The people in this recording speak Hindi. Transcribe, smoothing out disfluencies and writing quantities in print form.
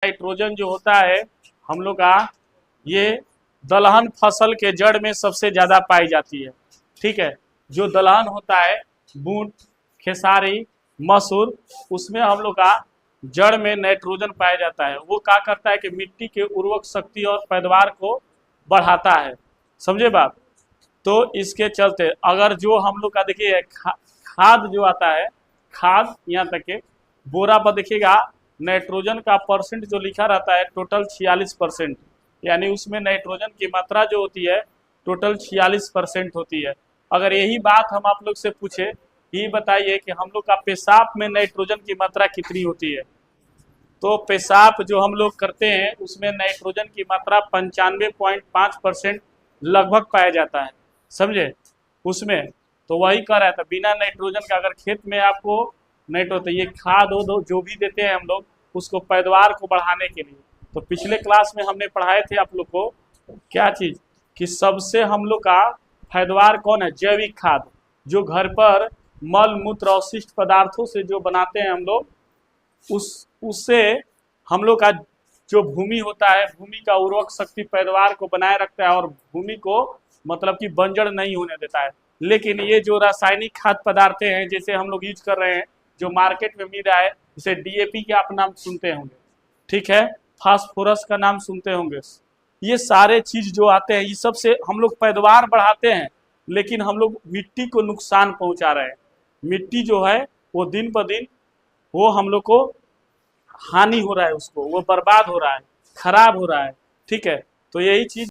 नाइट्रोजन जो होता है हम लोग का, ये दलहन फसल के जड़ में सबसे ज्यादा पाई जाती है। ठीक है, जो दलहन होता है, बूट, खेसारी, मसूर, उसमें हम लोग का जड़ में नाइट्रोजन पाया जाता है। वो क्या करता है कि मिट्टी के उर्वरक शक्ति और पैदावार को बढ़ाता है। समझे बात? तो इसके चलते अगर जो हम लोग का देखिए खाद जो आता है, खाद यहाँ तक के बोरा पर देखिएगा नाइट्रोजन का परसेंट जो लिखा रहता है टोटल 46%, यानी उसमें नाइट्रोजन की मात्रा जो होती है टोटल 46% होती है। अगर यही बात हम आप लोग से पूछे, ये बताइए कि हम लोग का पेशाब में नाइट्रोजन की मात्रा कितनी होती है, तो पेशाब जो हम लोग करते हैं उसमें नाइट्रोजन की मात्रा 95.5% लगभग पाया जाता है। समझे? उसमें तो वही कह रहा था, बिना नाइट्रोजन का अगर खेत में आपको नाइट्रो, तो ये खाद हो जो भी देते हैं हम लोग उसको पैदावार को बढ़ाने के लिए। तो पिछले क्लास में हमने पढ़ाए थे आप लोग को क्या चीज, कि सबसे हम लोग का पैदावार कौन है, जैविक खाद, जो घर पर मल मूत्र अवशिष्ट पदार्थों से जो बनाते हैं हम लोग, उससे हम लोग का जो भूमि होता है, भूमि का उर्वरक शक्ति पैदावार को बनाए रखता है और भूमि को मतलब कि बंजर नहीं होने देता है। लेकिन ये जो रासायनिक खाद्य पदार्थ हैं जैसे हम लोग यूज कर रहे हैं, जो मार्केट में मिल रहा है, जैसे डीएपी के आप नाम सुनते होंगे, ठीक है, फास्फोरस का नाम सुनते होंगे, ये सारे चीज जो आते हैं ये सब से हम लोग पैदावार बढ़ाते हैं, लेकिन हम लोग मिट्टी को नुकसान पहुंचा रहे हैं। मिट्टी जो है वो दिन ब दिन वो हम लोग को हानि हो रहा है, उसको वो बर्बाद हो रहा है, खराब हो रहा है। ठीक है, तो यही चीज